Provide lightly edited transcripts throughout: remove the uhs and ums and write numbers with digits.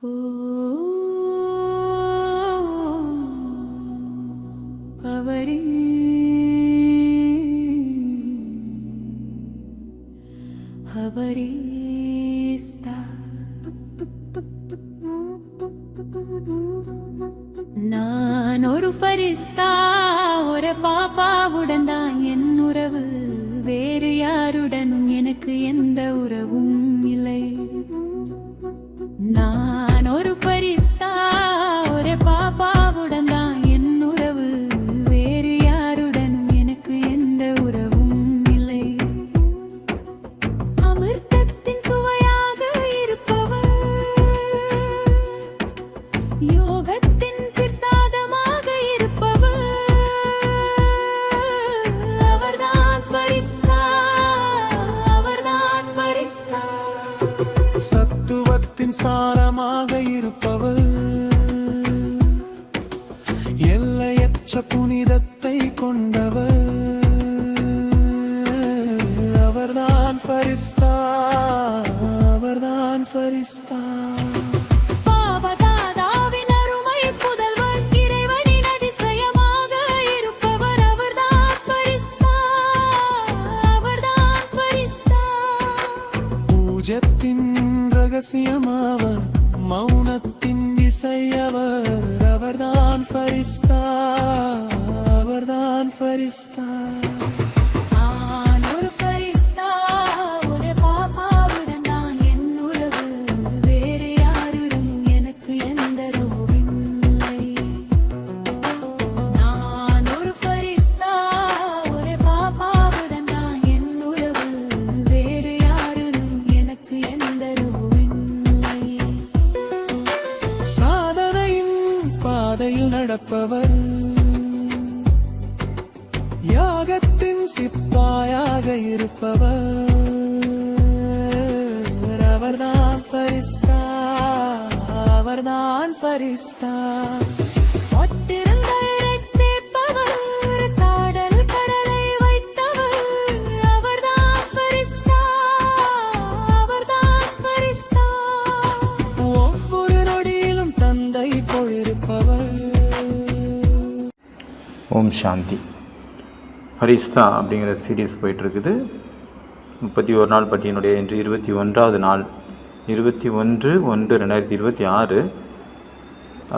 நான் ஒரு ஃபரிஸ்தா, ஒரு பாப்பாவுடன் தான் என் உறவு. வேறு யாருடனும் எனக்கு எந்த உறவும் இல்லை. நான் ஒரு ஃபரிஸ்தா, ஒரு பாப்பாவுடன் தான் என் உறவு. வேறு யாருடனும் எனக்கு எந்த உறவும் இல்லை. அமிர்தத்தின் சுவையாக இருப்பவர், யோகத்தின் பிரசாதமாக இருப்பவர், அவர்தான் ஃபரிஸ்தா, அவர்தான் ஃபரிஸ்தா. சத்துவத்தின் சாரமாக இருப்பவர், எல்லையற்ற புனிதத்தை கொண்டவர், அவர்தான் ஃபரிஸ்தா, அவர்தான் ஃபரிஸ்தா. பாவதாதாவின் அருமை புதல்வர், இறைவனின் அதிசயமாக இருப்பவர், அவர்தான் ஃபரிஸ்தா, அவர்தான் ஃபரிஸ்தா. பூஜ்யத்தின் ரகசியமாவர், மௌனத்தின் இசையவர், அவர்தான் ஃபரிஸ்தா, அவர்தான் ஃபரிஸ்தா. நான் ஒரு ஃபரிஸ்தா, ஒரு பாப்பாவுடன் தான் என் உறவு. வேறு யாருடன் எனக்கு எந்த உறவும் இல்லை. நான் ஒரு ஃபரிஸ்தா, ஒரு பாப்பாவுடன் தான் என் உறவு. வேறு யாருடன் எனக்கு எந்த உறவும் இல்லை. சாதனையின் பாதையில் நடப்பவர், யாகத்தின் சிப்பாயாக இருப்பவர், அவர்தான் ஃபரிஸ்தா, அவர்தான் ஃபரிஸ்தா. ஒத்திருந்தரைச் சேர்ப்பவர், காடல் கடலை வைத்தவர், அவர்தான் ஃபரிஸ்தா, அவர்தான் ஃபரிஸ்தா. ஒவ்வொரு நொடியிலும் தந்தை போலிருப்பவர். ஓம் சாந்தி. ஃபரிஸ்தா அப்படிங்கிற சீரீஸ் போயிட்டுருக்குது. 31 நாள் பட்டியனுடைய இன்று 21வது நாள், 21/1/2026.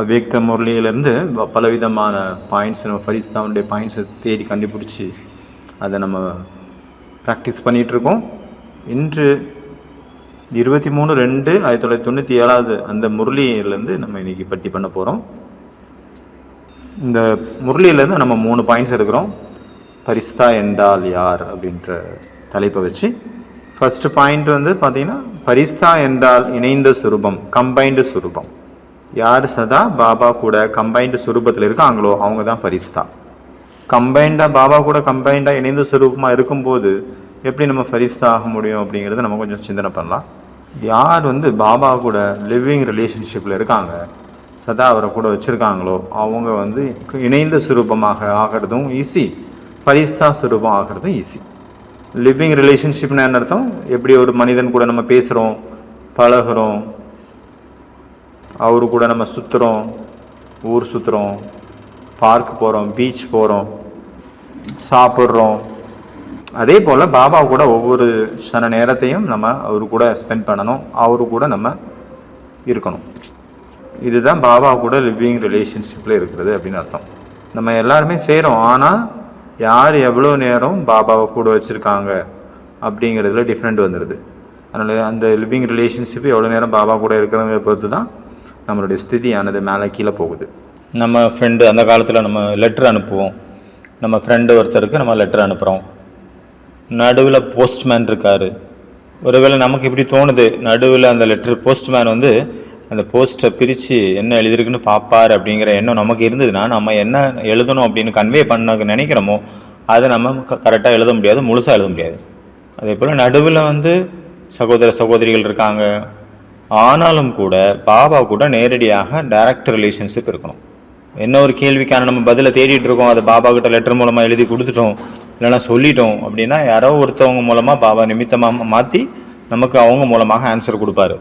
அவ்யக்த முரளியிலேருந்து பலவிதமான பாயிண்ட்ஸ், நம்ம ஃபரிஸ்தாவுடைய பாயிண்ட்ஸை தேடி கண்டுபிடிச்சி அதை நம்ம ப்ராக்டிஸ் பண்ணிகிட்ருக்கோம். இன்று 23/2/1997 அந்த முரளியிலேருந்து நம்ம இன்றைக்கி பட்டி பண்ண போகிறோம். இந்த முரளியிலேருந்து நம்ம 3 பாயிண்ட்ஸ் எடுக்கிறோம். ஃபரிஸ்தா என்றால் யார் அப்படின்ற தலைப்பை வச்சு ஃபர்ஸ்ட் பாயிண்ட் வந்து பார்த்தீங்கன்னா, ஃபரிஸ்தா என்றால் இணைந்த சுரூபம், கம்பைன்டு சுரூபம். யார் சதா பாபா கூட கம்பைன்டு சுரூபத்தில் இருக்காங்களோ அவங்க தான் ஃபரிஸ்தா. கம்பைண்டாக பாபா கூட கம்பைண்டாக இணைந்த சுரூபமாக இருக்கும்போது எப்படி நம்ம ஃபரிஸ்தா ஆக முடியும் அப்படிங்கிறத நம்ம கொஞ்சம் சிந்தனை பண்ணலாம். யார் வந்து பாபா கூட லிவிங் ரிலேஷன்ஷிப்பில் இருக்காங்க, சதா அவரை கூட வச்சுருக்காங்களோ அவங்க வந்து இணைந்த சுரூபமாக ஆகிறதும் ஈஸி, ஃபரிஸ்தா சுரூபம் ஆகிறதும் ஈஸி. லிவிங் ரிலேஷன்ஷிப்னு என்ன அர்த்தம்? எப்படி ஒரு மனிதன் கூட நம்ம பேசுகிறோம், பழகிறோம், அவரு கூட நம்ம சுற்றுறோம், ஊர் சுற்றுறோம், பார்க் போகிறோம், பீச் போகிறோம், சாப்பிட்றோம். அதே போல் பாபா கூட ஒவ்வொரு சன நேரத்தையும் நம்ம அவரு கூட ஸ்பெண்ட் பண்ணணும், அவரு கூட நம்ம இருக்கணும். இதுதான் பாபா கூட லிவிங் ரிலேஷன்ஷிப்பில் இருக்கிறது அப்படின்னு அர்த்தம். நம்ம எல்லாருமே செய்கிறோம், ஆனால் யார் எவ்வளோ நேரம் பாபாவை கூட வச்சுருக்காங்க அப்படிங்கிறதுல டிஃப்ரெண்ட் வந்துடுது. அதனால் அந்த லிவிங் ரிலேஷன்ஷிப் எவ்வளோ நேரம் பாபா கூட இருக்கிறத பொறுத்து தான் நம்மளுடைய ஸ்திதியானது மேலே கீழே போகுது. நம்ம ஃப்ரெண்டு அந்த காலத்தில் நம்ம லெட்ரு அனுப்புவோம், நம்ம ஃப்ரெண்டு ஒருத்தருக்கு நம்ம லெட்ரு அனுப்புகிறோம், நடுவில் போஸ்ட்மேன் இருக்கார். ஒருவேளை நமக்கு இப்படி தோணுது, நடுவில் அந்த லெட்ரு போஸ்ட்மேன் வந்து அந்த போஸ்ட்டை பிரித்து என்ன எழுதிருக்குன்னு பார்ப்பார் அப்படிங்கிற எண்ணம் நமக்கு இருந்ததுன்னா, நம்ம என்ன எழுதணும் அப்படின்னு கன்வே பண்ண நினைக்கிறோமோ அதை நம்ம கரெக்டாக எழுத முடியாது, முழுசாக எழுத முடியாது. அதே போல் நடுவில் வந்து சகோதர சகோதரிகள் இருக்காங்க, ஆனாலும் கூட பாபா கூட நேரடியாக டைரக்ட் ரிலேஷன்ஷிப் இருக்கணும். என்ன ஒரு கேள்விக்கான நம்ம பதிலை தேடிட்டு இருக்கோம், அதை பாபா கிட்ட லெட்டர் மூலமாக எழுதி கொடுத்துட்டோம், இல்லைனா சொல்லிட்டோம் அப்படின்னா யாரோ ஒருத்தவங்க மூலமாக பாபா நிமித்தமாக மாற்றி நமக்கு அவங்க மூலமாக ஆன்சர் கொடுப்பாரு.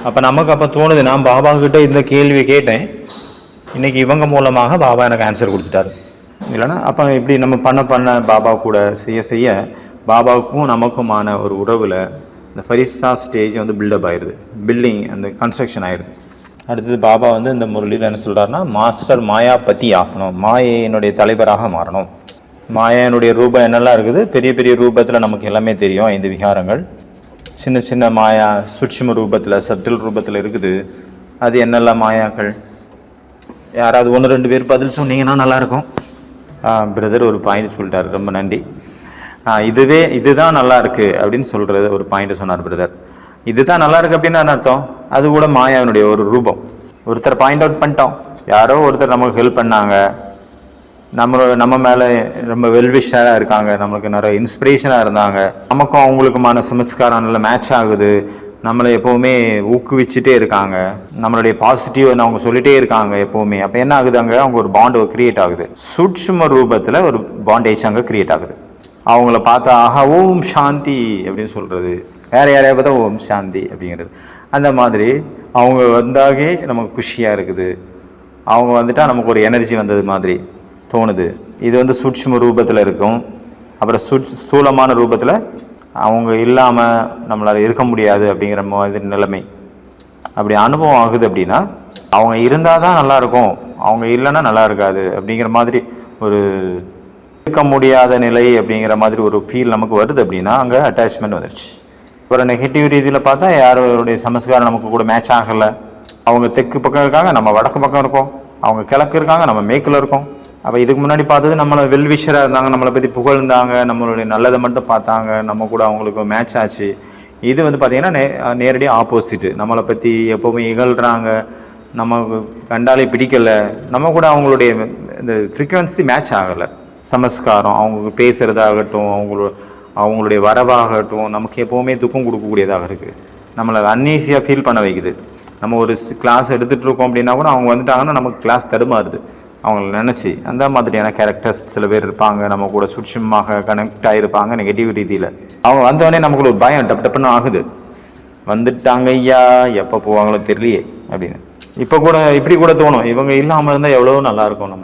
அப்போ நமக்கு அப்போ தோணுது, நான் பாபா கிட்ட இந்த கேள்வியை கேட்டேன், இன்னைக்கு இவங்க மூலமாக பாபா எனக்கு ஆன்சர் கொடுத்துட்டாரு. இல்லைன்னா அப்போ இப்படி நம்ம பண்ண பாபா கூட செய்ய பாபாவுக்கும் நமக்குமான ஒரு உறவில் இந்த ஃபரிஸ்தா ஸ்டேஜ் வந்து பில்டப் ஆயிடுது, பில்டிங் அந்த கன்ஸ்ட்ரக்ஷன் ஆயிடுது. அடுத்தது பாபா வந்து இந்த முரளியில் என்ன சொல்கிறாருன்னா, மாஸ்டர் மாயாபதி ஆகணும், மாயையினுடைய தலைவராக மாறணும். மாயனுடைய ரூபம் என்னெல்லாம் இருக்குது, பெரிய பெரிய ரூபத்தில் நமக்கு எல்லாமே தெரியும். 5 விகாரங்கள், சின்ன சின்ன மாயா சூட்சும ரூபத்தில் சப்டில் ரூபத்தில் இருக்குது. அது என்னெல்லாம் மாயாக்கள்? யாராவது 1-2 பேர் பதில் சொன்னீங்கன்னா நல்லாயிருக்கும். பிரதர் ஒரு பாயிண்ட் சொல்லிட்டாரு, ரொம்ப நன்றி. இதுதான் நல்லா இருக்கு அப்படின்னு சொல்றது ஒரு பாயிண்ட் சொன்னார் பிரதர். இதுதான் நல்லா இருக்கு அப்படின்னு அர்த்தம், அது கூட மாயாவினுடைய ஒரு ரூபம். ஒருத்தர் பாயிண்ட் அவுட் பண்ணிட்டோம், யாரோ ஒருத்தர் நமக்கு ஹெல்ப் பண்ணாங்க, நம்ம மேலே ரொம்ப வெல்விஷராக இருக்காங்க, நம்மளுக்கு நிறைய இன்ஸ்பிரேஷனாக இருந்தாங்க, நமக்கும் அவங்களுக்குமான சமஸ்காரம் நல்லா மேட்ச் ஆகுது, நம்மளை எப்போவுமே ஊக்குவிச்சுட்டே இருக்காங்க, நம்மளுடைய பாசிட்டிவ் அவங்க சொல்லிட்டே இருக்காங்க எப்போவுமே. அப்போ என்ன ஆகுது, அங்கே அவங்க ஒரு பாண்டு கிரியேட் ஆகுது, சூட்சும ரூபத்தில் ஒரு பாண்டேஜ் அங்கே கிரியேட் ஆகுது. அவங்கள பார்த்தா ஆஹா ஓம் சாந்தி அப்படின்னு சொல்கிறது, வேற யாரையா பார்த்தா ஓம் சாந்தி அப்படிங்கிறது. அந்த மாதிரி அவங்க வந்தாவே நமக்கு குஷியாக இருக்குது, அவங்க வந்துட்டால் நமக்கு ஒரு எனர்ஜி வந்தது மாதிரி தோணுது. இது வந்து சூட்சும ரூபத்தில் இருக்கும். அப்புறம் ஸ்தூலமான ரூபத்தில் அவங்க இல்லாமல் நம்மளால் இருக்க முடியாது அப்படிங்கிற மாதிரி நிலைமை. அப்படி அனுபவம் ஆகுது அப்படின்னா அவங்க இருந்தால் தான் நல்லாயிருக்கும், அவங்க இல்லைன்னா நல்லா இருக்காது அப்படிங்கிற மாதிரி ஒரு இருக்க முடியாத நிலை அப்படிங்கிற மாதிரி ஒரு ஃபீல் நமக்கு வருது. அப்படின்னா அங்கே அட்டாச்மெண்ட் வந்துடுச்சு. ஒரு நெகட்டிவ் ரீதியில் பார்த்தா யாருடைய சமஸ்காரம் நமக்கு கூட மேட்ச் ஆகலை. அவங்க தெற்கு பக்கம் இருக்காங்க, நம்ம வடக்கு பக்கம் இருக்கோம், அவங்க கிழக்கு இருக்காங்க, நம்ம மேற்கில் இருக்கோம். அப்போ இதுக்கு முன்னாடி பார்த்தது நம்மளை வெல்விஷராக இருந்தாங்க, நம்மளை பற்றி புகழ்ந்தாங்க, நம்மளுடைய நல்லதை மட்டும் பார்த்தாங்க, நம்ம கூட அவங்களுக்கு மேட்ச் ஆச்சு. இது வந்து பார்த்திங்கன்னா நேரடியாக ஆப்போசிட்டு, நம்மளை பற்றி எப்போவுமே இகழ்கிறாங்க, நமக்கு கண்டாலே பிடிக்கலை, நம்ம கூட அவங்களுடைய இந்த ஃப்ரீக்குவன்சி மேட்ச் ஆகலை. சமஸ்காரம் அவங்க பேசுகிறதாகட்டும், அவங்களுடைய வரவாகட்டும் நமக்கு எப்போவுமே துக்கம் கொடுக்கக்கூடியதாக இருக்குது, நம்மளை அன்ஈஸியாக ஃபீல் பண்ண வைக்குது. நம்ம ஒரு கிளாஸ் எடுத்துகிட்டு இருக்கோம் அப்படின்னா கூட அவங்க வந்துட்டாங்கன்னா நமக்கு கிளாஸ் தடுமாறுது அவங்கள நினச்சி. அந்த மாதிரியான கேரக்டர்ஸ் சில பேர் இருப்பாங்க, நம்ம கூட சூட்சமாக கனெக்ட் ஆகிருப்பாங்க நெகட்டிவ் ரீதியில். அவங்க வந்தவொடனே நமக்கு ஒரு பயம் டப்புன்னு ஆகுது, வந்துட்டாங்க ஐயா எப்போ போவாங்களோ தெரியலையே அப்படின்னு. இப்போ கூட இப்படி கூட தோணும், இவங்க இல்லாமல் இருந்தால் எவ்வளோ நல்லாயிருக்கும்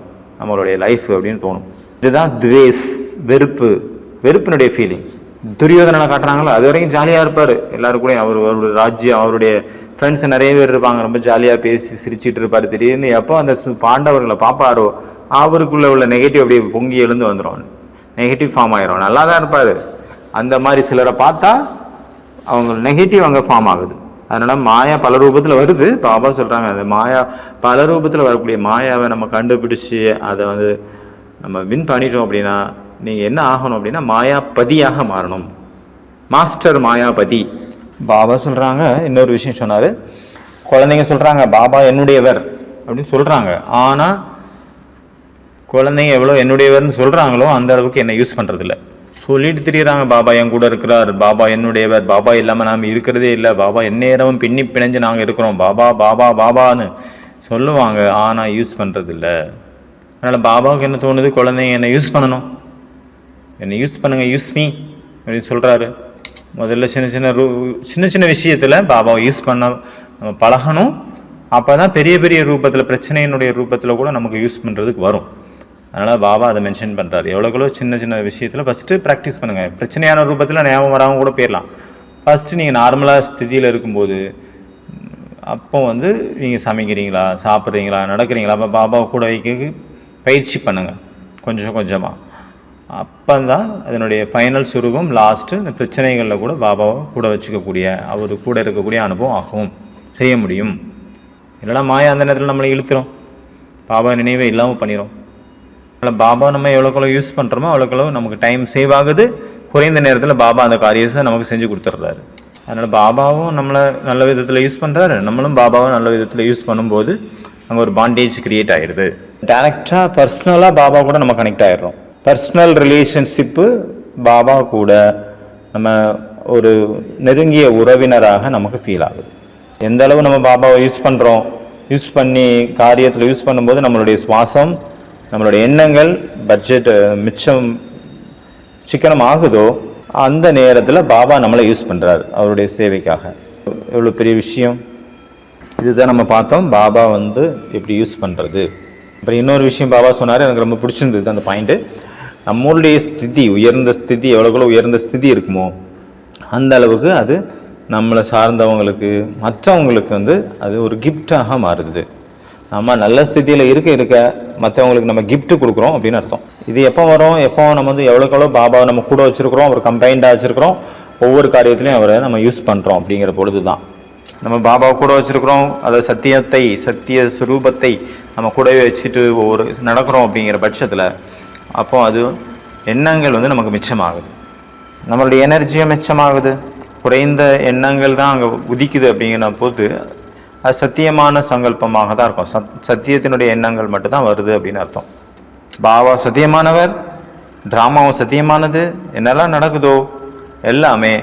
நம்மளுடைய லைஃப் அப்படின்னு தோணும். இதுதான் துவேஸ், வெறுப்பினுடைய ஃபீலிங். துரியோதனனை காட்டுறாங்களோ அது வரைக்கும் ஜாலியாக இருப்பார், எல்லாரும் கூட அவருடைய ராஜ்யம், அவருடைய ஃப்ரெண்ட்ஸ் நிறைய பேர் இருப்பாங்க, ரொம்ப ஜாலியாக பேசி சிரிச்சிட்டு இருப்பார். திடீர்னு எப்போ அந்த பாண்டவர்களை பார்ப்பாரோ அவருக்குள்ளே உள்ள நெகட்டிவ் அப்படியே பொங்கி எழுந்து வந்துடும், நெகட்டிவ் ஃபார்ம் ஆயிரும். நல்லா தான் இருப்பார், அந்த மாதிரி சிலரை பார்த்தா அவங்க நெகட்டிவ் அங்கே ஃபார்ம் ஆகுது. அதனால் மாயா பல ரூபத்தில் வருது. பாபா சொல்கிறாங்க, அந்த மாயா பல ரூபத்தில் வரக்கூடிய மாயாவை நம்ம கண்டுபிடிச்சி அதை வந்து நம்ம வின் பண்ணிட்டோம் அப்படின்னா நீங்கள் என்ன ஆகணும் அப்படின்னா மாயாபதியாக மாறணும், மாஸ்டர் மாயாபதி. பாபா சொல்கிறாங்க, இன்னொரு விஷயம் சொன்னார், குழந்தைங்க சொல்கிறாங்க பாபா என்னுடையவர் அப்படின்னு சொல்கிறாங்க, ஆனால் குழந்தைங்க எவ்வளோ என்னுடையவர்னு சொல்கிறாங்களோ அந்த அளவுக்கு என்னை யூஸ் பண்ணுறதில்ல. சொல்லிட்டு திரியிறாங்க பாபா என் கூட இருக்கிறார், பாபா என்னுடையவர், பாபா இல்லாமல் நாம் இருக்கிறதே இல்லை, பாபா எந்நேரமும் பின்னி பிணைஞ்சு நாங்கள் இருக்கிறோம், பாபா பாபா பாபான்னு சொல்லுவாங்க, ஆனால் யூஸ் பண்ணுறதில்ல. அதனால் பாபாவுக்கு என்ன தோணுது, குழந்தைங்க என்னை யூஸ் பண்ணணும், என்னை யூஸ் பண்ணுங்க, யூஸ் மீ அப்படின்னு சொல்கிறாரு. முதல்ல சின்ன சின்ன விஷயத்தில் பாபாவை யூஸ் பண்ண நம்ம பழகணும். அப்போ தான் பெரிய பெரிய ரூபத்தில், பிரச்சனையினுடைய ரூபத்தில் கூட நமக்கு யூஸ் பண்ணுறதுக்கு வரும். அதனால் பாபா அதை மென்ஷன் பண்ணுறாரு, எவ்வளோக்களோ சின்ன சின்ன விஷயத்தில் ஃபஸ்ட்டு ப்ராக்டிஸ் பண்ணுங்கள். பிரச்சனையான ரூபத்தில் ஞாபகம் வராமல் கூட போயிடலாம். ஃபஸ்ட்டு நீங்கள் நார்மலாக ஸ்திதியில் இருக்கும்போது அப்போ வந்து நீங்கள் சமைக்கிறீங்களா, சாப்பிட்றீங்களா, நடக்கிறீங்களா, அப்போ பாபாவை கூட வைக்க பயிற்சி பண்ணுங்கள் கொஞ்சம் கொஞ்சமாக. அப்போ தான் அதனுடைய ஃபைனல் சுரூபம் லாஸ்ட்டு இந்த பிரச்சனைகளில் கூட பாபாவை கூட வச்சுக்கக்கூடிய, அவர் கூட இருக்கக்கூடிய அனுபவம் ஆகவும் செய்ய முடியும். இல்லைனா மாயா அந்த நேரத்தில் நம்மளை இழுத்துரும், பாபா நினைவே இல்லாமல் பண்ணிடும். அதனால் பாபா நம்ம எவ்வளோக்களோ யூஸ் பண்ணுறோமோ அவ்வளோக்களோ நமக்கு டைம் சேவ் ஆகுது, குறைந்த நேரத்தில் பாபா அந்த காரியத்தை நமக்கு செஞ்சு கொடுத்துட்றாரு. அதனால் பாபாவும் நம்மளை நல்ல விதத்தில் யூஸ் பண்ணுறாரு, நம்மளும் பாபாவும் நல்ல விதத்தில் யூஸ் பண்ணும்போது அங்கே ஒரு பாண்டேஜ் கிரியேட் ஆகிடுது. டேரெக்டாக பர்சனலாக பாபா கூட நம்ம கனெக்ட் ஆகிடுறோம். பர்சனல் ரிலேஷன்ஷிப்பு பாபா கூட நம்ம ஒரு நெருங்கிய உறவினராக நமக்கு ஃபீல் ஆகுது. எந்த அளவு நம்ம பாபாவை யூஸ் பண்ணுறோம், யூஸ் பண்ணி காரியத்தில் யூஸ் பண்ணும்போது நம்மளுடைய சுவாசம், நம்மளுடைய எண்ணங்கள், பட்ஜெட் மிச்சம் சிக்கனம் ஆகுதோ அந்த நேரத்தில் பாபா நம்மளை யூஸ் பண்ணுறாரு அவருடைய சேவைக்காக. எவ்வளோ பெரிய விஷயம். இதுதான் நம்ம பார்த்தோம், பாபா வந்து எப்படி யூஸ் பண்ணுறது. அப்புறம் இன்னொரு விஷயம் பாபா சொன்னார், எனக்கு ரொம்ப பிடிச்சிருந்தது அந்த பாயிண்ட்டு. நம்மளுடைய ஸ்திதி, உயர்ந்த ஸ்திதி, எவ்வளோக்குள்ள உயர்ந்த ஸ்திதி இருக்குமோ அந்த அளவுக்கு அது நம்மளை சார்ந்தவங்களுக்கு, மற்றவங்களுக்கு வந்து அது ஒரு கிஃப்டாக மாறுது. நம்ம நல்ல ஸ்திதியில் இருக்க மற்றவங்களுக்கு நம்ம கிஃப்ட் கொடுக்குறோம் அப்படின்னு அர்த்தம். இது எப்போ வரும், எப்போ நம்ம வந்து எவ்வளோக்கெவ்வளோ பாபாவை நம்ம கூட வச்சுருக்கிறோம், அவர் கம்பைண்டாக வச்சுருக்கிறோம், ஒவ்வொரு காரியத்திலையும் அவரை நம்ம யூஸ் பண்ணுறோம் அப்படிங்கிற பொழுது தான். நம்ம பாபாவை கூட வச்சுருக்கிறோம், அதாவது சத்திய சுரூபத்தை நம்ம கூடவே வச்சுட்டு ஒவ்வொரு நடக்கிறோம் அப்படிங்கிற பட்சத்தில் அப்போ அது எண்ணங்கள் வந்து நமக்கு மிச்சமாகுது, நம்மளுடைய எனர்ஜியும் மிச்சமாகுது. குறைந்த எண்ணங்கள் தான் அங்கே உதிக்குது அப்படிங்கிற போது அது சத்தியமான சங்கல்பமாக தான் இருக்கும். சத்தியத்தினுடைய எண்ணங்கள் மட்டும்தான் வருது அப்படின்னு அர்த்தம். பாபா சத்தியமானவர், ட்ராமாவும் சத்தியமானது, என்னெல்லாம் நடக்குதோ எல்லாமே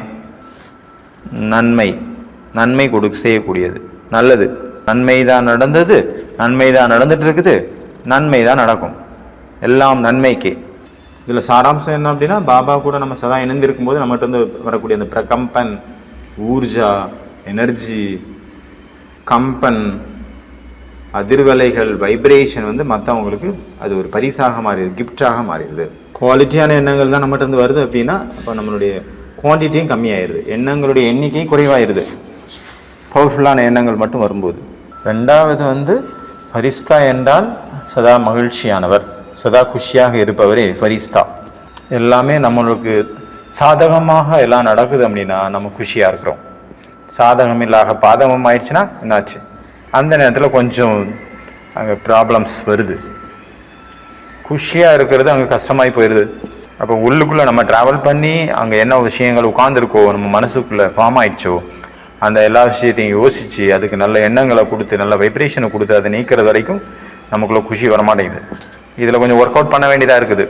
நன்மை செய்யக்கூடியது, நல்லது. நன்மை தான் நடந்தது, நன்மை தான் நடந்துட்டு இருக்குது, நன்மை தான் நடக்கும், எல்லாம் நன்மைக்கே. இதில் சாராம்சம் என்ன அப்படின்னா, பாபா கூட நம்ம சதா இணைந்திருக்கும் போது நம்மகிட்ட வந்து வரக்கூடிய அந்த பிரகம்பன், ஊர்ஜா, எனர்ஜி, கம்பன், அதிர்வலைகள், வைப்ரேஷன் வந்து மற்றவங்களுக்கு அது ஒரு பரிசாக மாறிடுது, கிஃப்டாக மாறிடுது. குவாலிட்டியான எண்ணங்கள் தான் நம்மகிட்ட இருந்து வருது அப்படின்னா அப்போ நம்மளுடைய குவான்டிட்டியும் கம்மியாயிருது, எண்ணங்களுடைய எண்ணிக்கையும் குறைவாயிருது, பவர்ஃபுல்லான எண்ணங்கள் மட்டும் வரும்போது. ரெண்டாவது வந்து ஃபரிஸ்தா என்றால் சதா மகிழ்ச்சியானவர், சதா குஷியாக இருப்பவரே ஃபரிஸ்தா. எல்லாமே நம்மளுக்கு சாதகமாக எல்லாம் நடக்குது அப்படின்னா நம்ம குஷியாக இருக்கிறோம். சாதகம் இல்லாத பாதகம் ஆயிடுச்சுன்னா என்னாச்சு, அந்த நேரத்தில் கொஞ்சம் அங்கே ப்ராப்ளம்ஸ் வருது. குஷியாக இருக்கிறது அங்கே கஷ்டமாகி போயிடுது. அப்போ உள்ளுக்குள்ளே நம்ம ட்ராவல் பண்ணி அங்கே என்ன விஷயங்கள் உட்காந்துருக்கோ, நம்ம மனசுக்குள்ளே ஃபார்ம் ஆயிடுச்சோ, அந்த எல்லா விஷயத்தையும் யோசித்து அதுக்கு நல்ல எண்ணங்களை கொடுத்து நல்ல வைப்ரேஷனை கொடுத்து அதை நீக்கிறது வரைக்கும் நமக்குள்ளே குஷி வரமாட்டேங்குது. இதில் கொஞ்சம் ஒர்க் அவுட் பண்ண வேண்டியதாக இருக்குது.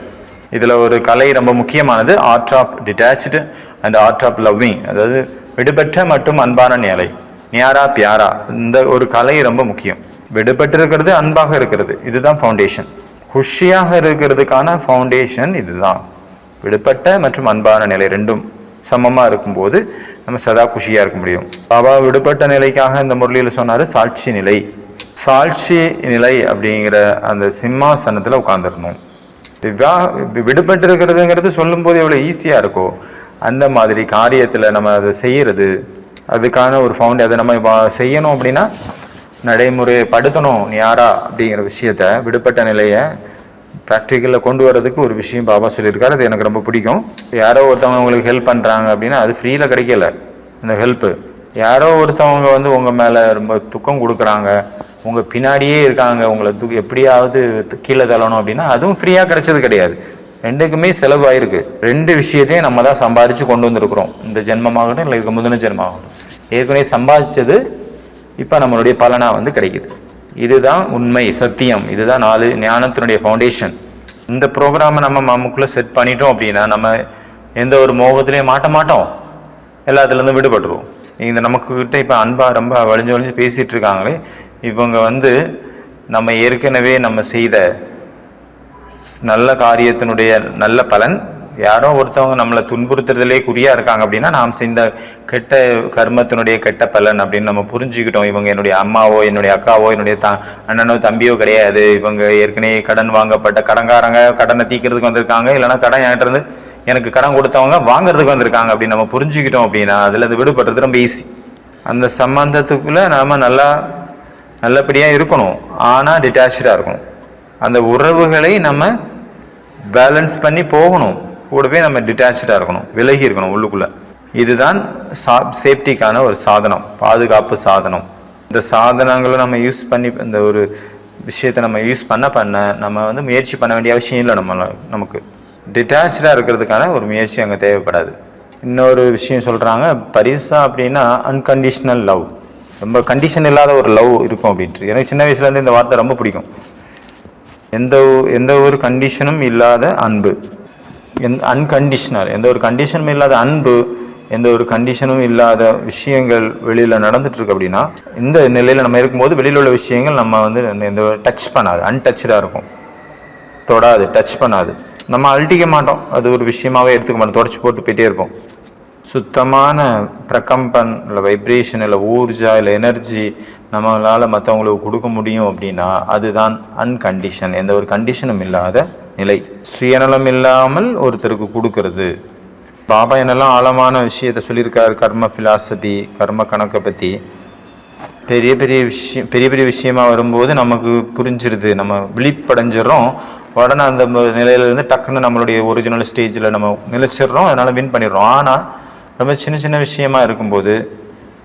இதில் ஒரு கலை ரொம்ப முக்கியமானது, art of detached and art of loving, அதாவது விடுபட்ட மற்றும் அன்பான நிலை, நியாரா பியாரா. இந்த ஒரு கலை ரொம்ப முக்கியம். விடுபட்டு இருக்கிறது, அன்பாக இருக்கிறது, இதுதான் ஃபவுண்டேஷன். குஷியாக இருக்கிறதுக்கான ஃபவுண்டேஷன் இதுதான். விடுபட்ட மற்றும் அன்பான நிலை ரெண்டும் சமமாக இருக்கும்போது நம்ம சதா குஷியாக இருக்க முடியும். பாபா விடுபட்ட நிலைக்காக இந்த முரளியில் சொன்னார் சாட்சி நிலை. சாட்சி நிலை அப்படிங்கிற அந்த சிம்மாசனத்தில் உட்காந்துடணும். விடுபட்டு இருக்கிறதுங்கிறது சொல்லும்போது எவ்வளோ ஈஸியாக இருக்கோ அந்த மாதிரி காரியத்தில் நம்ம அதை செய்கிறது, அதுக்கான ஒரு அதை நம்ம செய்யணும் அப்படின்னா நடைமுறைப்படுத்தணும். யாரா அப்படிங்கிற விஷயத்த, விடுபட்ட நிலையை ப்ராக்டிக்கலில் கொண்டு வரதுக்கு ஒரு விஷயம் பாபா சொல்லியிருக்காரு. அது எனக்கு ரொம்ப பிடிக்கும். யாரோ ஒருத்தவங்க உங்களுக்கு ஹெல்ப் பண்ணுறாங்க அப்படின்னா அது ஃப்ரீயில் கிடைக்கல இந்த ஹெல்ப்பு. யாரோ ஒருத்தவங்க வந்து உங்கள் மேலே ரொம்ப துக்கம் கொடுக்குறாங்க, உங்கள் பின்னாடியே இருக்காங்க, உங்களை எப்படியாவது கீழே தள்ளணும் அப்படின்னா அதுவும் ஃப்ரீயாக கிடைச்சது கிடையாது. ரெண்டுக்குமே செலவாயிருக்கு. ரெண்டு விஷயத்தையும் நம்ம தான் சம்பாதிச்சு கொண்டு வந்திருக்கிறோம். இந்த ஜென்மமாகட்டும் இல்லை இதுக்கு முதன ஜென்மமாகட்டும் ஏற்கனவே சம்பாதிச்சது இப்போ நம்மளுடைய பலனாக வந்து கிடைக்குது. இதுதான் உண்மை, சத்தியம். இதுதான் 4 ஞானத்தினுடைய ஃபவுண்டேஷன். இந்த ப்ரோக்ராமை நம்ம நமக்குள்ளே செட் பண்ணிட்டோம் அப்படின்னா நம்ம எந்த ஒரு மோகத்திலையும் மாட்ட மாட்டோம், எல்லாத்துலேருந்து விடுபட்டுருவோம். இந்த நமக்குக்கிட்ட இப்போ அன்பாக ரொம்ப வழிஞ்சு பேசிகிட்டு இருக்காங்களே, இவங்க வந்து நம்ம ஏற்கனவே நம்ம செய்த நல்ல காரியத்தினுடைய நல்ல பலன். யாரோ ஒருத்தவங்க நம்மளை துன்புறுத்துறதுலே குறியா இருக்காங்க அப்படின்னா நாம் செய்த கெட்ட கர்மத்தினுடைய கெட்ட பலன் அப்படின்னு நம்ம புரிஞ்சுக்கிட்டோம். இவங்க என்னுடைய அம்மாவோ என்னுடைய அக்காவோ என்னுடைய அண்ணனோ தம்பியோ கிடையாது. இவங்க ஏற்கனவே கடன் வாங்கப்பட்ட கடன்காரங்க, கடனை தீக்கிறதுக்கு வந்திருக்காங்க, இல்லைன்னா கடன் என்கிட்ட இருந்து எனக்கு கடன் கொடுத்தவங்க வாங்குறதுக்கு வந்திருக்காங்க அப்படின்னு நம்ம புரிஞ்சுக்கிட்டோம் அப்படின்னா அதுல அது விடுபடுறது ரொம்ப ஈஸி. அந்த சம்பந்தத்துக்குள்ள நாம நல்லபடியாக இருக்கணும், ஆனால் டிட்டாச்சாக இருக்கணும். அந்த உறவுகளை நம்ம பேலன்ஸ் பண்ணி போகணும், கூடவே நம்ம டிட்டாச்சாக இருக்கணும், விலகி இருக்கணும் உள்ளுக்குள்ள. இதுதான் சேஃப்டிக்கான ஒரு சாதனம், பாதுகாப்பு சாதனம். இந்த சாதனங்களை நம்ம யூஸ் பண்ணி இந்த ஒரு விஷயத்தை நம்ம யூஸ் பண்ண நம்ம வந்து முயற்சி பண்ண வேண்டிய அவசியம் இல்லை. நமக்கு டிட்டாச்சாக இருக்கிறதுக்கான ஒரு முயற்சி அங்கே தேவைப்படாது. இன்னொரு விஷயம் சொல்கிறாங்க, பரிசா அப்படின்னா அன்கண்டிஷனல் லவ். ரொம்ப கண்டிஷன் இல்லாத ஒரு லவ் இருக்கும் அப்படின்ட்டு. எனக்கு சின்ன வயசுலேருந்து இந்த வார்த்தை ரொம்ப பிடிக்கும். எந்த ஒரு கண்டிஷனும் இல்லாத அன்பு, அன்கண்டிஷனல், எந்த ஒரு கண்டிஷனும் இல்லாத அன்பு, எந்த ஒரு கண்டிஷனும் இல்லாத விஷயங்கள் வெளியில் நடந்துட்டு இருக்கு அப்படின்னா இந்த நிலையில் நம்ம இருக்கும்போது வெளியில் உள்ள விஷயங்கள் நம்ம வந்து எந்த டச் பண்ணாது, அன்டச்சாக இருக்கும், தொடாது, டச் பண்ணாது. நம்ம அழட்டிக்க மாட்டோம், அது ஒரு விஷயமாவே எடுத்துக்க மாட்டோம், தொடச்சி போட்டு போயிட்டே இருப்போம். சுத்தமான பிரகம்பன் இல்லை வைப்ரேஷன் இல்லை ஊர்ஜா இல்லை எனர்ஜி நம்மளால் மற்றவங்களுக்கு கொடுக்க முடியும் அப்படின்னா அதுதான் அன்கண்டிஷன், எந்த ஒரு கண்டிஷனும் இல்லாத நிலை. சுயநலம் இல்லாமல் ஒருத்தருக்கு கொடுக்கறது. பாபா என்னெல்லாம் ஆழமான விஷயத்த சொல்லியிருக்காரு, கர்ம ஃபிலாசபி, கர்ம கணக்கை பற்றி. பெரிய பெரிய விஷயமா வரும்போது நமக்கு புரிஞ்சிருது, நம்ம விழிப்படைஞ்சிடறோம். உடனே அந்த நிலையிலேருந்து டக்குன்னு நம்மளுடைய ஒரிஜினல் ஸ்டேஜில் நம்ம நிலைச்சிடுறோம், அதனால் வின் பண்ணிடுறோம். ஆனால் ரொம்ப சின்ன விஷயமா இருக்கும்போது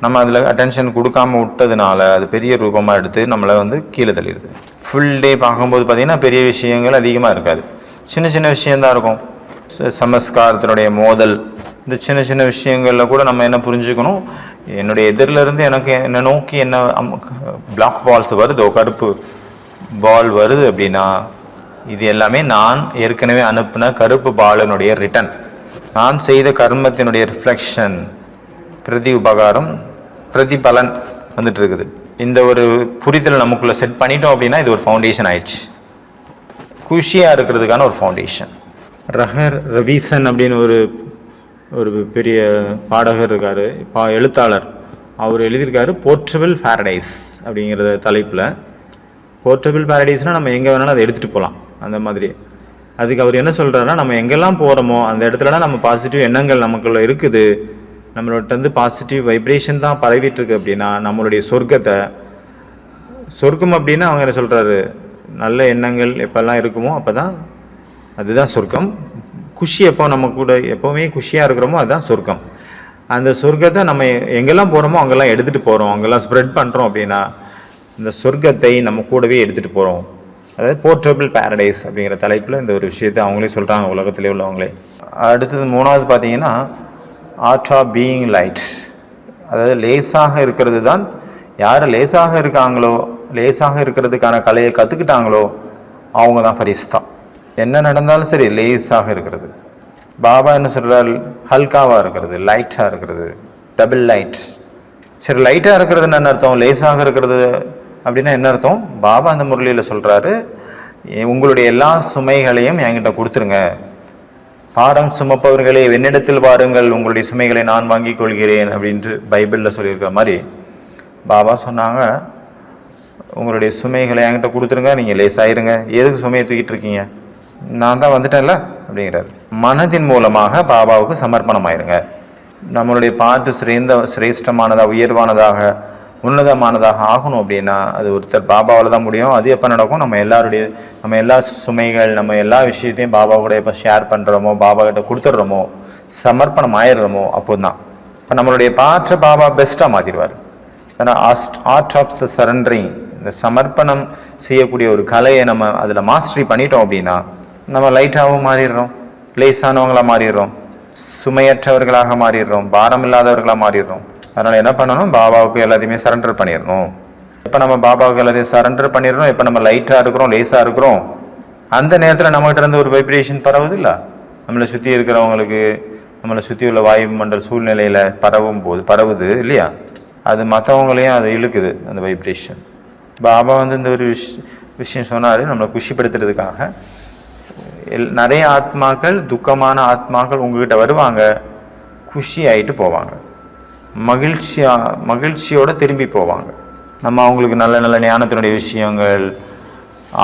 நம்ம அதில் அட்டென்ஷன் கொடுக்காம விட்டதுனால அது பெரிய ரூபமாக எடுத்து நம்மளை கீழே தள்ளிடுது. ஃபுல் டே பார்க்கும்போது பார்த்திங்கன்னா பெரிய விஷயங்கள் அதிகமாக இருக்காது, சின்ன விஷயந்தான் இருக்கும். சமஸ்காரத்தினுடைய மோதல், இந்த சின்ன விஷயங்களில் கூட நம்ம என்ன புரிஞ்சுக்கணும், என்னுடைய எதிரிலேருந்து எனக்கு என்ன நோக்கி என்ன பிளாக் பால்ஸ் வருதோ, கருப்பு பால் வருது அப்படின்னா இது எல்லாமே நான் ஏற்கனவே அனுப்பின கருப்பு பாலினுடைய ரிட்டன், நான் செய்த கர்மத்தினுடைய ரிஃப்ளெக்ஷன், பிரதி உபகாரம் பிரதிபலன் வந்துட்டு இருக்குது. இந்த ஒரு புரிதல் நமக்குள்ள செட் பண்ணிட்டோம் அப்படின்னா இது ஒரு ஃபவுண்டேஷன் ஆயிடுச்சு, குஷியாக இருக்கிறதுக்கான ஒரு ஃபவுண்டேஷன். ரஹர் ரவீசன் அப்படின்னு ஒரு பெரிய பாடகர் இருக்கார், எழுத்தாளர். அவர் எழுதியிருக்காரு போர்ட்டபிள் பேரடைஸ் அப்படிங்கிற தலைப்பில். போர்ட்டபிள் பேரடைஸ்னால் நம்ம எங்கே வேணாலும் அதை எடுத்துகிட்டு போகலாம், அந்த மாதிரி. அதுக்கு அவர் என்ன சொல்கிறாருன்னா, நம்ம எங்கெல்லாம் போகிறோமோ அந்த இடத்துலலாம் நம்ம பாசிட்டிவ் எண்ணங்கள் நமக்குள்ள இருக்குது, நம்மள்ட்ட பாசிட்டிவ் வைப்ரேஷன் தான் பரவிட்டுருக்கு அப்படின்னா நம்மளுடைய சொர்க்கம் அப்படின்னா அவங்க என்ன சொல்கிறாரு, நல்ல எண்ணங்கள் எப்போல்லாம் இருக்குமோ அப்போ தான் அதுதான் சொர்க்கம். குஷி எப்போ நம்ம கூட எப்போவுமே குஷியாக இருக்கிறோமோ அதுதான் சொர்க்கம். அந்த சொர்க்கத்தை நம்ம எங்கெல்லாம் போகிறோமோ அங்கெல்லாம் எடுத்துகிட்டு போகிறோம், அங்கெல்லாம் ஸ்ப்ரெட் பண்ணுறோம் அப்படின்னா இந்த சொர்க்கத்தை நம்ம கூடவே எடுத்துகிட்டு போகிறோம். அதாவது போர்ட்டபிள் பேரடைஸ் அப்படிங்கிற தலைப்பில் இந்த ஒரு விஷயத்தை அவங்களே சொல்கிறாங்க, உலகத்திலே உள்ளவங்களே. அடுத்தது 3வது பார்த்தீங்கன்னா ஆர்ட் ஆஃப் பீயிங் லைட். அதாவது லேசாக இருக்கிறது தான், யார் லேசாக இருக்காங்களோ, லேசாக இருக்கிறதுக்கான கலையை கற்றுக்கிட்டாங்களோ அவங்க தான் ஃபரிஸ்தா. என்ன நடந்தாலும் சரி லேசாக இருக்கிறது. பாபா என்ன சொல்கிறார், ஹல்காவாக இருக்கிறது, லைட்டாக இருக்கிறது, டபுள் லைட். சரி, லைட்டாக இருக்கிறதுன்னு என்ன அர்த்தம், லேசாக இருக்கிறது அப்படின்னா என்ன அர்த்தம்? பாபா அந்த முரளியில் சொல்கிறாரு, உங்களுடைய எல்லா சுமைகளையும் என்கிட்ட கொடுத்துருங்க, பாரம் சுமப்பவர்களே என்னிடத்தில் வாருங்கள், உங்களுடைய சுமைகளை நான் வாங்கி கொள்கிறேன் அப்படின்ட்டு பைபிளில் சொல்லியிருக்கிற மாதிரி பாபா சொன்னாங்க, உங்களுடைய சுமைகளை என்கிட்ட கொடுத்துருங்க, நீங்கள் லேசாயிருங்க. எதுக்கு சுமையை தூக்கிட்டு இருக்கீங்க, நான் தான் வந்துட்டேன்ல அப்படிங்கிறார். மனதின் மூலமாக பாபாவுக்கு சமர்ப்பணம் ஆயிருங்க. நம்மளுடைய பாட்டு சிரேஷ்டமானதாக, உயர்வானதாக, உன்னதமானதாக ஆகணும் அப்படின்னா அது ஒருத்தர் பாபாவில் தான் முடியும். அது எப்போ நடக்கும், நம்ம எல்லா சுமைகள், நம்ம எல்லா விஷயத்தையும் பாபா கூட எப்போ ஷேர் பண்ணுறோமோ, பாபா கிட்ட கொடுத்துட்றோமோ, சமர்ப்பணம் ஆயிடுறோமோ அப்போது தான். இப்போ நம்மளுடைய பாட்டை பாபா பெஸ்ட்டாக மாற்றிடுவார். ஏன்னா ஆர்ட் ஆஃப் த சரண்டரிங், இந்த சமர்ப்பணம் செய்யக்கூடிய ஒரு கலையை நம்ம அதில் மாஸ்டரி பண்ணிட்டோம் அப்படின்னா நம்ம லைட்டாகவும் மாறிடுறோம், லேசானவங்களாக மாறிடுறோம், சுமையற்றவர்களாக மாறிடுறோம், பாரம் இல்லாதவர்களாக மாறிடுறோம். அதனால் என்ன பண்ணணும், பாபாவுக்கு எல்லாத்தையுமே சரண்டர் பண்ணிடணும். இப்போ நம்ம பாபாவுக்கு எல்லாத்தையும் சரண்டர் பண்ணிடுறோம், இப்போ நம்ம லைட்டாக இருக்கிறோம், லேசாக இருக்கிறோம், அந்த நேரத்தில் நம்மகிட்ட இருந்து ஒரு வைப்ரேஷன் பரவுது இல்லை, நம்மளை சுற்றி இருக்கிறவங்களுக்கு, நம்மளை சுற்றி உள்ள வாயுமண்டல் சூழ்நிலையில் பரவுது இல்லையா, அது மற்றவங்களையும் அதை இழுக்குது அந்த வைப்ரேஷன். பாபா இந்த ஒரு விஷயம் சொன்னார், நம்மளை குஷிப்படுத்துறதுக்காக. நிறைய ஆத்மாக்கள், துக்கமான ஆத்மாக்கள் உங்ககிட்ட வருவாங்க, குஷி ஆகிட்டு போவாங்க, மகிழ்ச்சியோடு திரும்பி போவாங்க. நம்ம அவங்களுக்கு நல்ல ஞானத்தினுடைய விஷயங்கள்,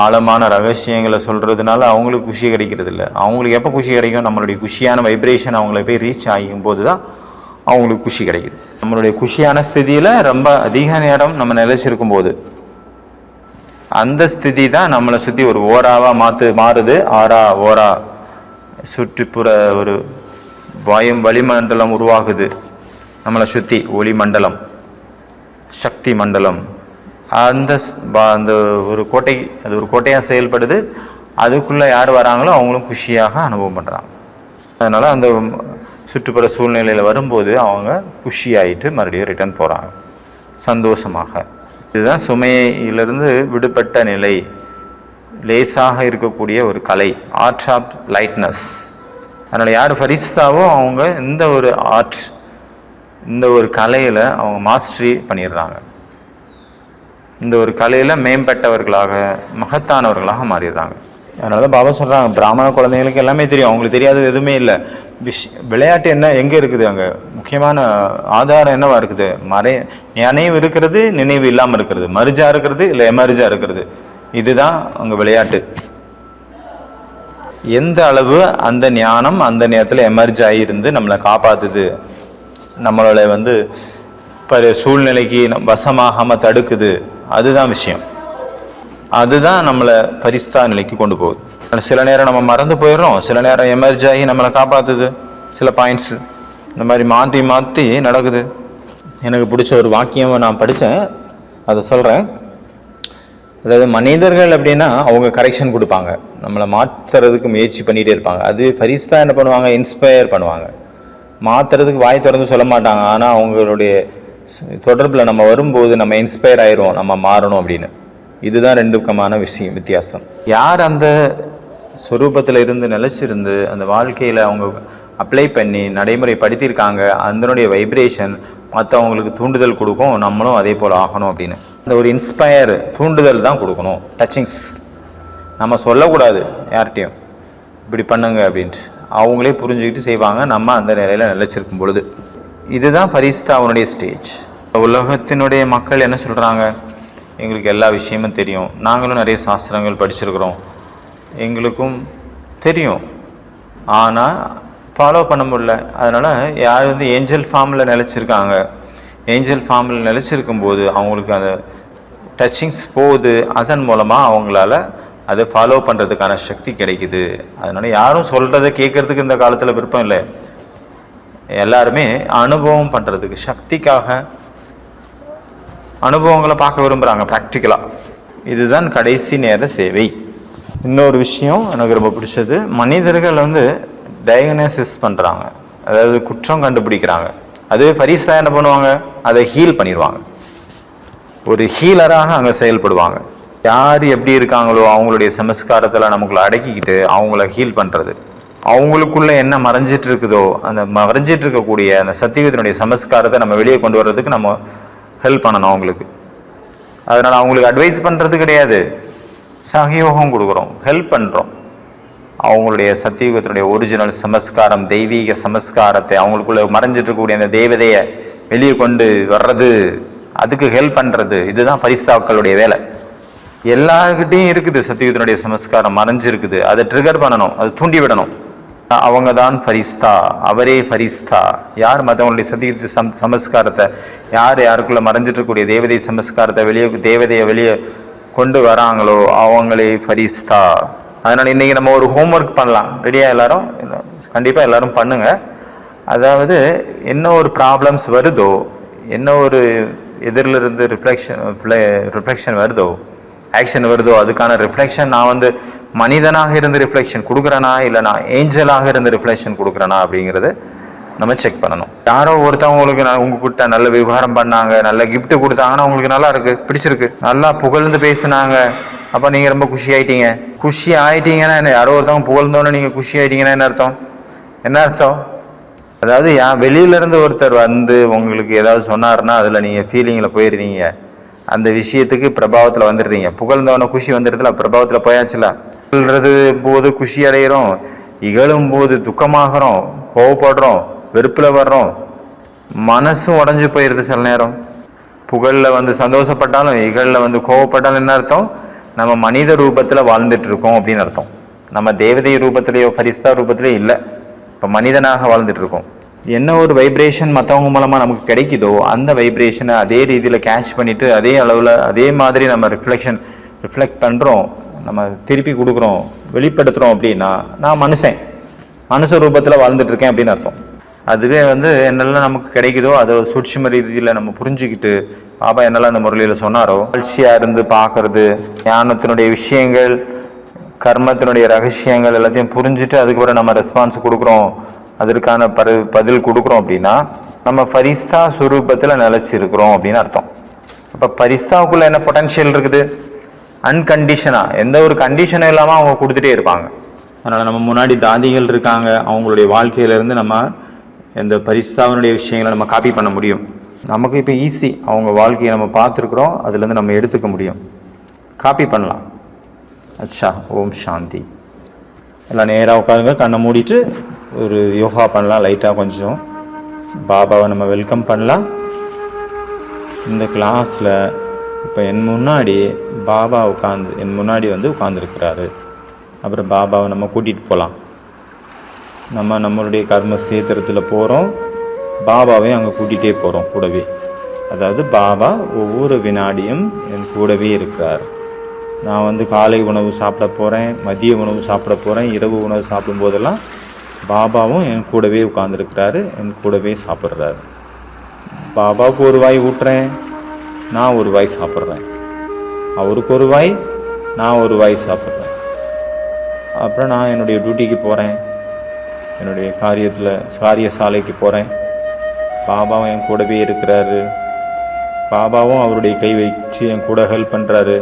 ஆழமான ரகசியங்களை சொல்கிறதுனால அவங்களுக்கு குஷி கிடைக்கிறது இல்லை. அவங்களுக்கு எப்போ குஷி கிடைக்கும், நம்மளுடைய குஷியான வைப்ரேஷன் அவங்கள போய் ரீச் ஆகும் போது தான் அவங்களுக்கு குஷி கிடைக்குது. நம்மளுடைய குஷியான ஸ்திதியில் ரொம்ப அதிக நேரம் நம்ம நிலைச்சிருக்கும் போது அந்த ஸ்திதி தான் நம்மளை சுற்றி ஒரு ஓராவாக மாறுது. ஓரா சுற்றுப்புற ஒரு வளிமண்டலம் உருவாகுது, நம்மளை சுற்றி ஒளி மண்டலம், சக்தி மண்டலம். அந்த ஒரு கோட்டை, அது ஒரு கோட்டையாக செயல்படுது. அதுக்குள்ளே யார் வராங்களோ அவங்களும் குஷியாக அனுபவம் பண்ணுறாங்க. அதனால் அந்த சுற்றுப்புற சூழ்நிலையில் வரும்போது அவங்க குஷியாயிட்டு மறுபடியும் ரிட்டர்ன் போகிறாங்க சந்தோஷமாக. இதுதான் சுமையிலிருந்து விடுபட்ட நிலை, லேசாக இருக்கக்கூடிய ஒரு கலை, ஆர்ட் ஆஃப் லைட்னஸ். அதனால் யார் ஃபரிஸ்தாவோ அவங்க இந்த ஒரு ஆர்ட், இந்த ஒரு கலையில் அவங்க மாஸ்டரி பண்ணிடுறாங்க. இந்த ஒரு கலையில் மேம்பட்டவர்களாக, மகத்தானவர்களாக மாறிடுறாங்க. அதனால தான் பாபா சொல்கிறாங்க, பிராமண குழந்தைங்களுக்கு எல்லாமே தெரியும், அவங்களுக்கு தெரியாதது எதுவுமே இல்லை. விளையாட்டு என்ன எங்கே இருக்குது? அங்கே முக்கியமான ஆதாரம் என்னவா இருக்குது? நினைவு இருக்கிறது, நினைவு இல்லாமல் இருக்கிறது, மர்ஜா இருக்கிறது, இல்லை எமர்ஜா இருக்கிறது. இதுதான் அங்கே விளையாட்டு. எந்த அளவு அந்த ஞானம் அந்த நேரத்தில் எமர்ஜ் ஆகியிருந்து நம்மளை காப்பாற்றுது, நம்மளோட சூழ்நிலைக்கு வசமாகாமல் தடுக்குது, அதுதான் விஷயம். அதுதான் நம்மளை பரிஸ்தா நிலைக்கு கொண்டு போகுது. சில நேரம் நம்ம மறந்து போயிடுறோம், சில நேரம் எமர்ஜ் ஆகி நம்மளை காப்பாற்றுது. சில பாயிண்ட்ஸு இந்த மாதிரி மாற்றி மாற்றி நடக்குது. எனக்கு பிடிச்ச ஒரு வாக்கியம் நான் படித்தேன், அதை சொல்கிறேன். அதாவது மனிதர்கள் அப்படின்னா அவங்க கரெக்ஷன் கொடுப்பாங்க, நம்மளை மாற்றுறதுக்கு முயற்சி பண்ணிகிட்டே இருப்பாங்க. அது ஃபரிஸ்தா என்ன பண்ணுவாங்க? இன்ஸ்பயர் பண்ணுவாங்க. மாற்றுறதுக்கு வாய் திறந்து சொல்ல மாட்டாங்க, ஆனால் அவங்களுடைய தொடர்பில் நம்ம வரும்போது நம்ம இன்ஸ்பயர் ஆயிடுவோம், நம்ம மாறணும் அப்படின்னு. இதுதான் ரெண்டுக்குமான வித்தியாசம். யார் அந்த ஸ்வரூபத்தில் இருந்து நிலச்சிருந்து அந்த வாழ்க்கையில் அவங்க அப்ளை பண்ணி நடைமுறைப்படுத்தியிருக்காங்க, அதனுடைய வைப்ரேஷன் மற்றவங்களுக்கு தூண்டுதல் கொடுக்கும், நம்மளும் அதே போல் ஆகணும் அப்படின்னு. அந்த ஒரு இன்ஸ்பயர் தூண்டுதல் தான் கொடுக்கணும். டச்சிங்ஸ் நம்ம சொல்லக்கூடாது யார்கிட்டையும், இப்படி பண்ணுங்க அப்படின்ட்டு. அவங்களே புரிஞ்சுக்கிட்டு செய்வாங்க, நம்ம அந்த நிலையில் நிலச்சிருக்கும் பொழுது. இதுதான் ஃபரிஸ்தா அவனுடைய ஸ்டேஜ். உலகத்தினுடைய மக்கள் என்ன சொல்கிறாங்க? எங்களுக்கு எல்லா விஷயமும் தெரியும், நாங்களும் நிறைய சாஸ்திரங்கள் படிச்சிருக்கிறோம், எங்களுக்கும் தெரியும், ஆனால் ஃபாலோ பண்ண முடியல. அதனால் யார் ஏஞ்சல் ஃபார்மில் நிலச்சிருக்காங்க, ஏஞ்சல் ஃபார்மில் நிலச்சிருக்கும்போது அவங்களுக்கு அந்த டச்சிங்ஸ் போகுது, அதன் மூலமாக அவங்களால அதை ஃபாலோ பண்ணுறதுக்கான சக்தி கிடைக்குது. அதனால் யாரும் சொல்கிறத கேட்குறதுக்கு இந்த காலத்தில் விருப்பம் இல்லை. எல்லாருமே அனுபவம் பண்ணுறதுக்கு, சக்திக்காக அனுபவங்களை பார்க்க விரும்புகிறாங்க ப்ராக்டிக்கலாக. இதுதான் கடைசி நேர சேவை. இன்னொரு விஷயம் எனக்கு ரொம்ப பிடிச்சது, மனிதர்கள் டயக்னோசிஸ் பண்ணுறாங்க, அதாவது குற்றம் கண்டுபிடிக்கிறாங்க. அதுவே ஃபரிஸ்தா என்ன பண்ணுவாங்க? அதை ஹீல் பண்ணிடுவாங்க. ஒரு ஹீலராக அங்கே செயல்படுவாங்க. யார் எப்படி இருக்காங்களோ அவங்களுடைய சமஸ்காரத்தில் நமக்குள்ள அடக்கிக்கிட்டு அவங்கள ஹீல் பண்ணுறது. அவங்களுக்குள்ள என்ன மறைஞ்சிட்டு இருக்குதோ அந்த மறைஞ்சிட்டு இருக்கக்கூடிய அந்த சத்தியத்தினுடைய சமஸ்காரத்தை நம்ம வெளியே கொண்டு வர்றதுக்கு நம்ம ஹெல்ப் பண்ணணும் அவங்களுக்கு. அதனால் அவங்களுக்கு அட்வைஸ் பண்ணுறது கிடையாது, சகயோகம் கொடுக்குறோம், ஹெல்ப் பண்ணுறோம். அவங்களுடைய சத்தியுகத்தினுடைய ஒரிஜினல் சமஸ்காரம், தெய்வீக சமஸ்காரத்தை, அவங்களுக்குள்ள மறைஞ்சிட்டு இருக்கக்கூடிய அந்த தேவதையை வெளியே கொண்டு வர்றது, அதுக்கு ஹெல்ப் பண்ணுறது. இதுதான் ஃபரிஸ்தாக்களுடைய வேலை. எல்லாருக்கிட்டையும் இருக்குது சத்தியுகத்தினுடைய சமஸ்காரம், மறைஞ்சிருக்குது, அதை ட்ரிகர் பண்ணணும், அதை தூண்டி விடணும். அவங்க தான் ஃபரிஸ்தா, அவரே ஃபரிஸ்தா. யார் மற்றவங்களுடைய சத்தியத்தை சமஸ்காரத்தை, யார் யாருக்குள்ள மறைஞ்சிட்டு இருக்கக்கூடிய தேவதை சமஸ்காரத்தை தேவதையை வெளியே கொண்டு வராங்களோ அவங்களே ஃபரிஸ்தா. அதனால் இன்றைக்கி நம்ம ஒரு ஹோம்ஒர்க் பண்ணலாம். ரெடியாக எல்லாரும்? கண்டிப்பாக எல்லாரும் பண்ணுங்க. அதாவது என்ன ஒரு ப்ராப்ளம்ஸ் வருதோ, என்ன ஒரு எதிரிலிருந்து ரிஃப்ளெக்ஷன் வருதோ, ஆக்ஷன் வருதோ, அதுக்கான ரிஃப்ளெக்ஷன் நான் மனிதனாக இருந்து ரிஃப்ளெக்ஷன் கொடுக்குறேனா, இல்லை நான் ஏஞ்சலாக இருந்து ரிஃப்ளெக்ஷன் கொடுக்குறேனா அப்படிங்கிறது நம்ம செக் பண்ணணும். யாரோ ஒருத்தவங்களுக்கு உங்ககிட்ட நல்ல விவகாரம் பண்ணாங்க, நல்ல கிஃப்ட் கொடுத்தாங்கன்னா உங்களுக்கு நல்லா இருக்கு, பிடிச்சிருக்கு, நல்லா புகழ்ந்து பேசினாங்க, அப்போ நீங்கள் ரொம்ப குஷி ஆயிட்டீங்க. குஷி ஆயிட்டீங்கன்னா என்ன? யாரோ ஒருத்தவங்க புகழ்ந்தோன்னு நீங்கள் குஷி ஆயிட்டீங்கன்னா என்ன அர்த்தம்? என்ன அர்த்தம்? அதாவது வெளியிலேருந்து ஒருத்தர் உங்களுக்கு ஏதாவது சொன்னார்னா அதில் நீங்கள் ஃபீலிங்கில் போயிடுறீங்க, அந்த விஷயத்துக்கு பிரபாவத்தில் வந்துடுறீங்க. புகழ்ந்தவன குஷி வந்துடுறதுல பிரபாவத்தில் போயாச்சுல. புகழ்றது போது குஷி அடைகிறோம், இகழும் போது துக்கமாகறோம், கோவப்படுறோம், வெறுப்பில் வர்றோம், மனசும் உடஞ்சி போயிடுது. சில நேரம் புகழில் சந்தோஷப்பட்டாலும் இகழில் கோவப்பட்டாலும் என்ன அர்த்தம்? நம்ம மனித ரூபத்தில் வாழ்ந்துட்டு இருக்கோம் அப்படின்னு அர்த்தம். நம்ம தேவதை ரூபத்திலேயோ ஃபரிஸ்தா ரூபத்திலேயோ இல்லை, இப்போ மனிதனாக வாழ்ந்துட்டு இருக்கோம். என்ன ஒரு வைப்ரேஷன் மற்றவங்க மூலமாக நமக்கு கிடைக்குதோ அந்த வைப்ரேஷனை அதே ரீதியில் கேட்ச் பண்ணிவிட்டு அதே அளவில் அதே மாதிரி நம்ம ரிஃப்ளெக்ட் பண்ணுறோம், நம்ம திருப்பி கொடுக்குறோம், வெளிப்படுத்துகிறோம். அப்படின்னா நான் மனுஷ ரூபத்தில் வாழ்ந்துட்டுருக்கேன் அப்படின்னு அர்த்தம். அதுவே என்னெல்லாம் நமக்கு கிடைக்குதோ அதை சூட்சும ரீதியில் நம்ம புரிஞ்சுக்கிட்டு பாபா என்னெல்லாம் அந்த முரளியில் சொன்னாரோ, மகிழ்ச்சியாக இருந்து பார்க்கறது, ஞானத்தினுடைய விஷயங்கள், கர்மத்தினுடைய ரகசியங்கள் எல்லாத்தையும் புரிஞ்சுட்டு அதுக்கப்புறம் நம்ம ரெஸ்பான்ஸ் கொடுக்குறோம், அதற்கான பதில் கொடுக்குறோம் அப்படின்னா நம்ம ஃபரிஸ்தா ஸ்வரூபத்தில் நிலச்சிருக்கிறோம் அப்படின்னு அர்த்தம். அப்போ ஃபரிஸ்தாவுக்குள்ள என்ன பொட்டன்ஷியல் இருக்குது? அன்கண்டிஷனாக, எந்த ஒரு கண்டிஷனும் இல்லாமல் அவங்க கொடுத்துட்டே இருப்பாங்க. அதனால் நம்ம முன்னாடி தாதிகள் இருக்காங்க, அவங்களுடைய வாழ்க்கையிலேருந்து நம்ம இந்த ஃபரிஸ்தாவினுடைய விஷயங்களை நம்ம காப்பி பண்ண முடியும். நமக்கு இப்போ ஈஸி, அவங்க வாழ்க்கையை நம்ம பார்த்துருக்குறோம், அதுலேருந்து நம்ம எடுத்துக்க முடியும், காப்பி பண்ணலாம். அச்சா, ஓம் சாந்தி. எல்லாம் நேராக உட்காருங்க, கண்ணை மூடிட்டு ஒரு யோகா பண்ணலாம். லைட்டாக கொஞ்சம் பாபாவை நம்ம வெல்கம் பண்ணலாம். இந்த கிளாஸில் இப்போ என் முன்னாடி பாபா என் முன்னாடி வந்து உட்காந்துருக்கிறாரு. அப்புறம் பாபாவை நம்ம கூட்டிகிட்டு போகலாம். நம்மளுடைய கர்ம சேத்திரத்தில் போகிறோம், பாபாவையும் அங்கே கூட்டிகிட்டே போகிறோம் கூடவே. அதாவது பாபா ஒவ்வொரு வினாடியும் என் கூடவே இருக்கிறார். நான் வந்து காலை உணவு சாப்பிட போகிறேன், மதிய உணவு சாப்பிட போகிறேன், இரவு உணவு சாப்பிடும்போதெல்லாம் பாபாவும் என் கூடவே உட்காந்துருக்கிறாரு, என் கூடவே சாப்பிட்றாரு. பாபாவுக்கு ஒரு வாய் ஊட்டுறேன், நான் ஒரு வாய் சாப்பிட்றேன். அவருக்கு ஒரு வாய், நான் ஒரு வாய் சாப்பிட்றேன். அப்புறம் நான் என்னுடைய டியூட்டிக்கு போகிறேன், என்னுடைய காரியசாலைக்கு போகிறேன். பாபாவும் என் கூடவே இருக்கிறாரு. பாபாவும் அவருடைய கை வச்சு என் கூட ஹெல்ப் பண்ணுறாரு.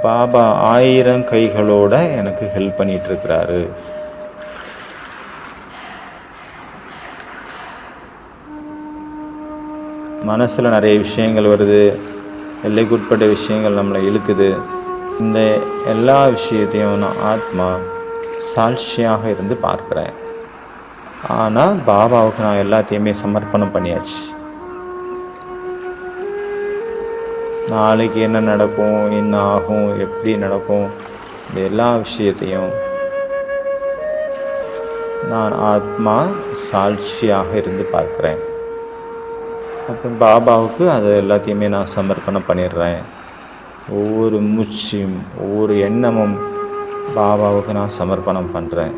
பாபா 1000 கைகளோட எனக்கு ஹெல்ப் பண்ணிட்டு இருக்கிறாரு. மனசில் நிறைய விஷயங்கள் வருது, எல்லைக்குட்பட்ட விஷயங்கள் நம்மளை இழுக்குது. இந்த எல்லா விஷயத்தையும் நான் ஆத்மா சாட்சியாக இருந்து பார்க்குறேன். ஆனால் பாபாவுக்கு நான் எல்லாத்தையுமே சமர்ப்பணம் பண்ணியாச்சு. நாளைக்கு என்ன நடக்கும், என்ன ஆகும், எப்படி நடக்கும், இந்த எல்லா விஷயத்தையும் நான் ஆத்மா சாட்சியாக இருந்து பார்க்குறேன். அப்போ பாபாவுக்கு அது எல்லாத்தையுமே நான் சமர்ப்பணம் பண்ணிடுறேன். ஒவ்வொரு மூச்சும் ஒவ்வொரு எண்ணமும் பாபாவுக்கு நான் சமர்ப்பணம் பண்ணுறேன்.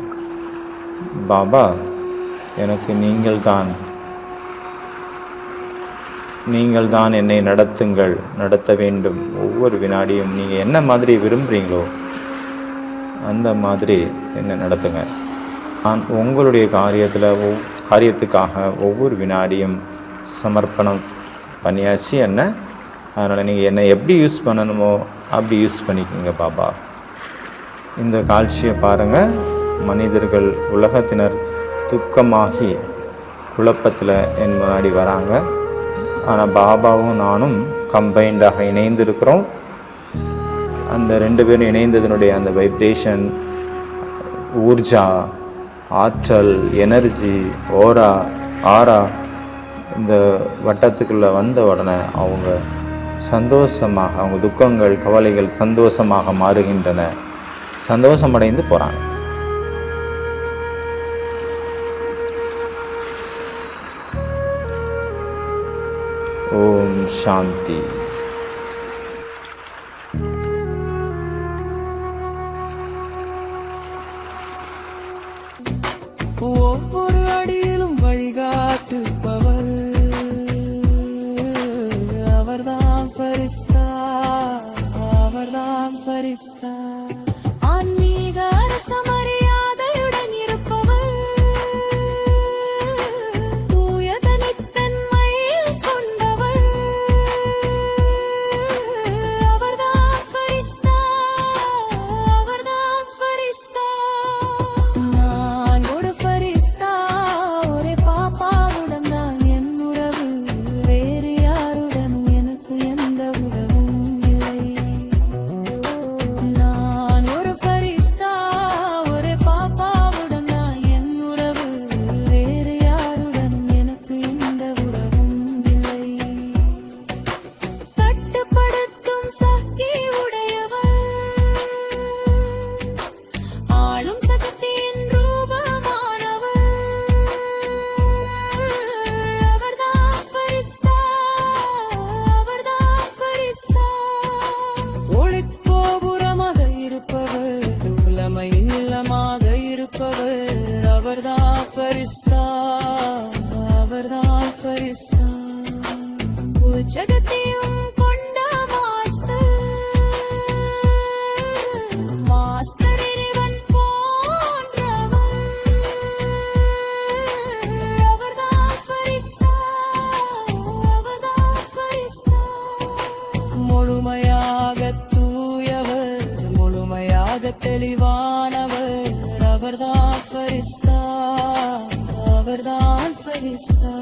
பாபா, எனக்கு நீங்கள் தான் என்னை நடத்த வேண்டும். ஒவ்வொரு வினாடியும் நீங்கள் என்ன மாதிரி விரும்புகிறீங்களோ அந்த மாதிரி என்னை நடத்துங்க. நான் உங்களுடைய காரியத்துக்காக ஒவ்வொரு வினாடியும் சமர்ப்பணம் பண்ணியாச்சு என்ன. அதனால் நீங்கள் என்னை எப்படி யூஸ் பண்ணணுமோ அப்படி யூஸ் பண்ணிக்கோங்க பாபா. இந்த காட்சியை பாருங்கள். மனிதர்கள், உலகத்தினர் துக்கமாகி குழப்பத்தில் என் முன்னாடி வராங்க. ஆனால் பாபாவும் நானும் கம்பைண்டாக இணைந்திருக்கிறோம். அந்த 2 பேரும் இணைந்ததனுடைய அந்த வைப்ரேஷன், ஊர்ஜா, ஆற்றல், எனர்ஜி, ஆரா இந்த வட்டத்துக்குள்ளே வந்த உடனே அவங்க சந்தோஷமாக, அவங்க துக்கங்கள், கவலைகள் சந்தோஷமாக மாறுகின்றன. சந்தோஷமடைந்து போகிறாங்க. ஓம் சாந்தி. ஒவ்வொரு அடியிலும் வழிகாட்டுபவர் அவர்தான் ஃபரிஸ்தா, அவர்தான் ஃபரிஸ்தா. ஆன்மீக அரசமரியாதையுடன் இருப்பவர், தூய தனித்தன்மையில் கொண்டவர், அவர்தான் ஃபரிஸ்தா, அவர்தான் ஃபரிஸ்தா. நான் ஒரு ஃபரிஸ்தா, ஒரே பாப்பாவுடன் தான் என் உறவு, வேறு யாருடனும் எனக்கு எந்த உறவும் இல்லை. நான் ஒரு ஃபரிஸ்தா, ஒரே பாப்பாவுடன் தான் என் உறவு, வேறு யாருடனும் எனக்கு எந்த உறவும் இல்லை. கட்டுப்படுத்தும் சக்தி உடையவர், ஆளும் சக்தியின் ரூபமானவர், அவர்தான் ஃபரிஸ்தா, அவர்தான் ஃபரிஸ்தா. ஒளிக்கோபுரமாக இருப்பவர், உலமையின் இல்லமாக இருப்பவர், அவர்தான் ஃபரிஸ்தா, அவர்தான் ஃபரிஸ்தா. உச்சகத்தையும் கொண்ட மாஸ்டர் இறைவன் போன்றவர், அவர்தான் ஃபரிஸ்தா, அவர்தான் ஃபரிஸ்தா. முழுமையாக தூயவர், முழுமையாக தெளிவானவர், அவர்தான் ஃபரிஸ்தா, அவர்தான் ஃபரிஸ்தா.